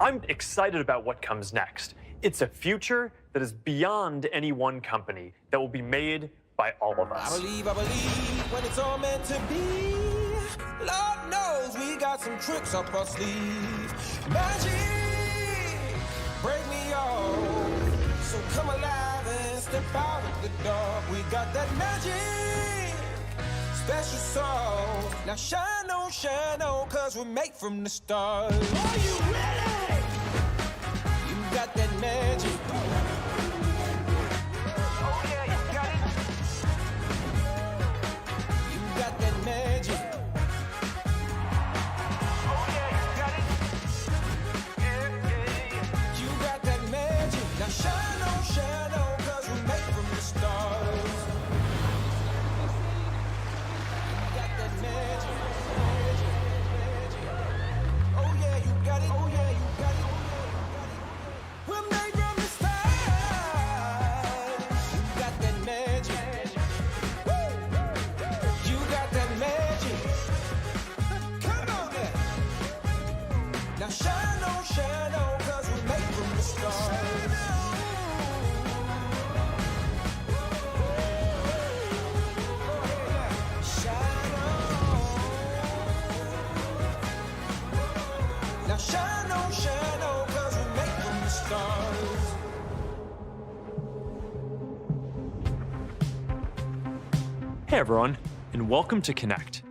I'm excited about what comes next. It's a future that is beyond any one company that will be made by all of us. I believe when it's all meant to be. Lord knows we got some tricks up our sleeve. Magic, break me off. So come alive and step out of the dark. We got that magic, special soul. Now shine on, cause we're made from the stars. Are you ready? You got that magic. Oh yeah, you got it. You got that magic. Oh yeah, you got it. Yeah, yeah. You got that magic. Now shine on, cause we're made from the stars. You got that magic. Oh yeah, you got it. Oh yeah, you got it. We're made from the stars. You got that magic. Woo! You got that magic. Come on now. Now shine on, cause we're made from the stars. Shine on. Now shine on, cause we're made from the stars. Hey everyone, and welcome to Connect.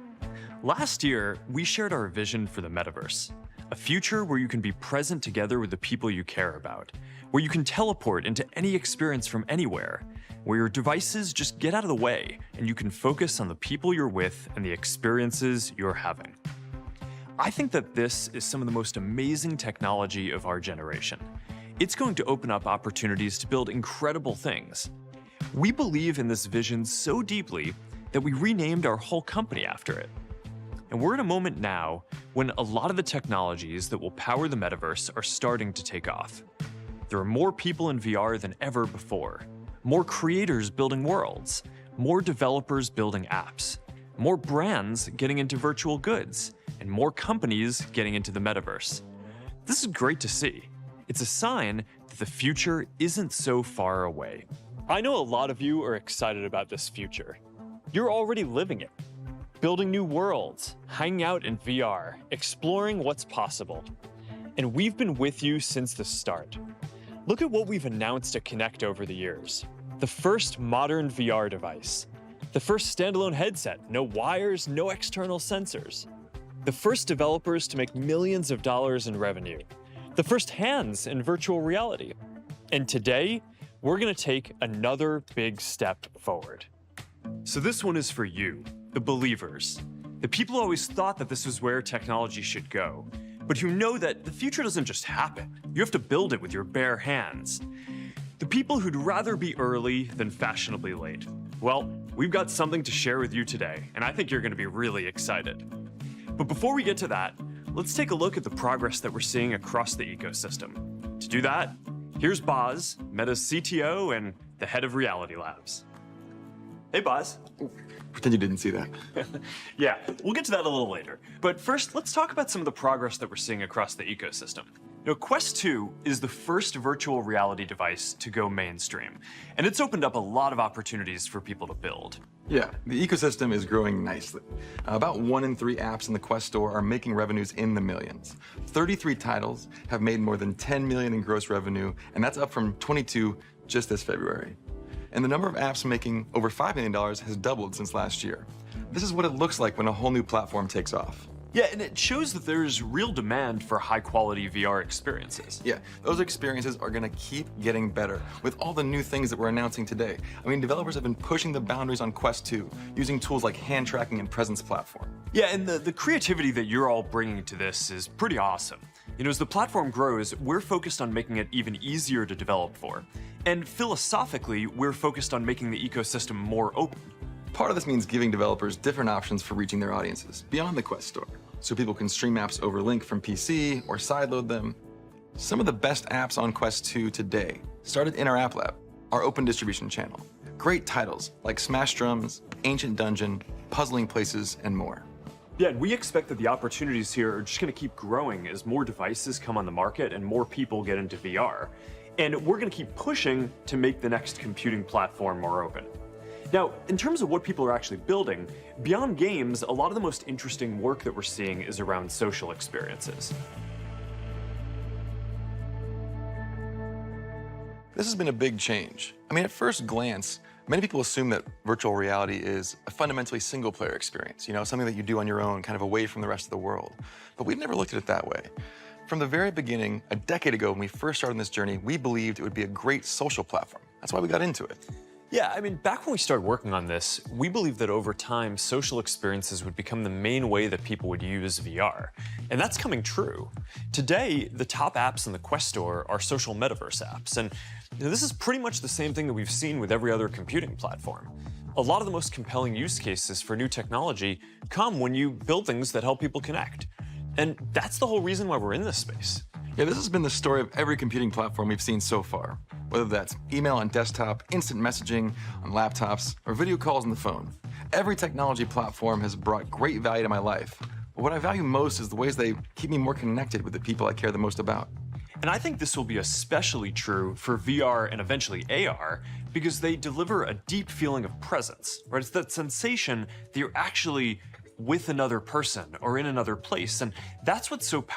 Last year, we shared our vision for the Metaverse, a future where you can be present together with the people you care about, where you can teleport into any experience from anywhere, where your devices just get out of the way and you can focus on the people you're with and the experiences you're having. I think that this is some of the most amazing technology of our generation. It's going to open up opportunities to build incredible things. We believe in this vision so deeply that we renamed our whole company after it. And we're in a moment now when a lot of the technologies that will power the metaverse are starting to take off. There are more people in VR than ever before, more creators building worlds, more developers building apps, more brands getting into virtual goods, and more companies getting into the metaverse. This is great to see. It's a sign that the future isn't so far away. I know a lot of you are excited about this future. You're already living it. Building new worlds, hanging out in VR, exploring what's possible. And we've been with you since the start. Look at what we've announced at Connect over the years. The first modern VR device. The first standalone headset, no wires, no external sensors. The first developers to make millions of dollars in revenue. The first hands in virtual reality. And today, we're gonna take another big step forward. So this one is for you, the believers. The people who always thought that this was where technology should go, but who know that the future doesn't just happen. You have to build it with your bare hands. The people who'd rather be early than fashionably late. Well, we've got something to share with you today, and I think you're gonna be really excited. But before we get to that, let's take a look at the progress that we're seeing across the ecosystem. To do that, here's Boz, Meta's CTO and the head of Reality Labs. Hey, Boz. Pretend you didn't see that. Yeah, we'll get to that a little later. But first, let's talk about some of the progress that we're seeing across the ecosystem. Quest 2 is the first virtual reality device to go mainstream, and it's opened up a lot of opportunities for people to build. Yeah, the ecosystem is growing nicely. About 1 in 3 apps in the Quest store are making revenues in the millions. 33 titles have made more than 10 million in gross revenue, and that's up from 22 just this February. And the number of apps making over $5 million has doubled since last year. This is what it looks like when a whole new platform takes off. Yeah, and it shows that there's real demand for high-quality VR experiences. Yeah, those experiences are gonna keep getting better with all the new things that we're announcing today. I mean, developers have been pushing the boundaries on Quest 2, using tools like hand tracking and presence platform. Yeah, and the creativity that you're all bringing to this is pretty awesome. As the platform grows, we're focused on making it even easier to develop for. And philosophically, we're focused on making the ecosystem more open. Part of this means giving developers different options for reaching their audiences beyond the Quest store, so people can stream apps over link from PC or sideload them. Some of the best apps on Quest 2 today started in our App Lab, our open distribution channel. Great titles like Smash Drums, Ancient Dungeon, Puzzling Places, and more. Yeah, and we expect that the opportunities here are just going to keep growing as more devices come on the market and more people get into VR. And we're going to keep pushing to make the next computing platform more open. Now, in terms of what people are actually building, beyond games, a lot of the most interesting work that we're seeing is around social experiences. This has been a big change. I mean, at first glance, many people assume that virtual reality is a fundamentally single-player experience, something that you do on your own, kind of away from the rest of the world. But we've never looked at it that way. From the very beginning, a decade ago when we first started on this journey, we believed it would be a great social platform. That's why we got into it. Yeah, I mean, back when we started working on this, we believed that over time, social experiences would become the main way that people would use VR. And that's coming true. Today, the top apps in the Quest Store are social metaverse apps. And this is pretty much the same thing that we've seen with every other computing platform. A lot of the most compelling use cases for new technology come when you build things that help people connect. And that's the whole reason why we're in this space. Yeah, this has been the story of every computing platform we've seen so far. Whether that's email on desktop, instant messaging on laptops, or video calls on the phone. Every technology platform has brought great value to my life. But what I value most is the ways they keep me more connected with the people I care the most about. And I think this will be especially true for VR and eventually AR because they deliver a deep feeling of presence, right? It's that sensation that you're actually with another person or in another place. And that's what's so powerful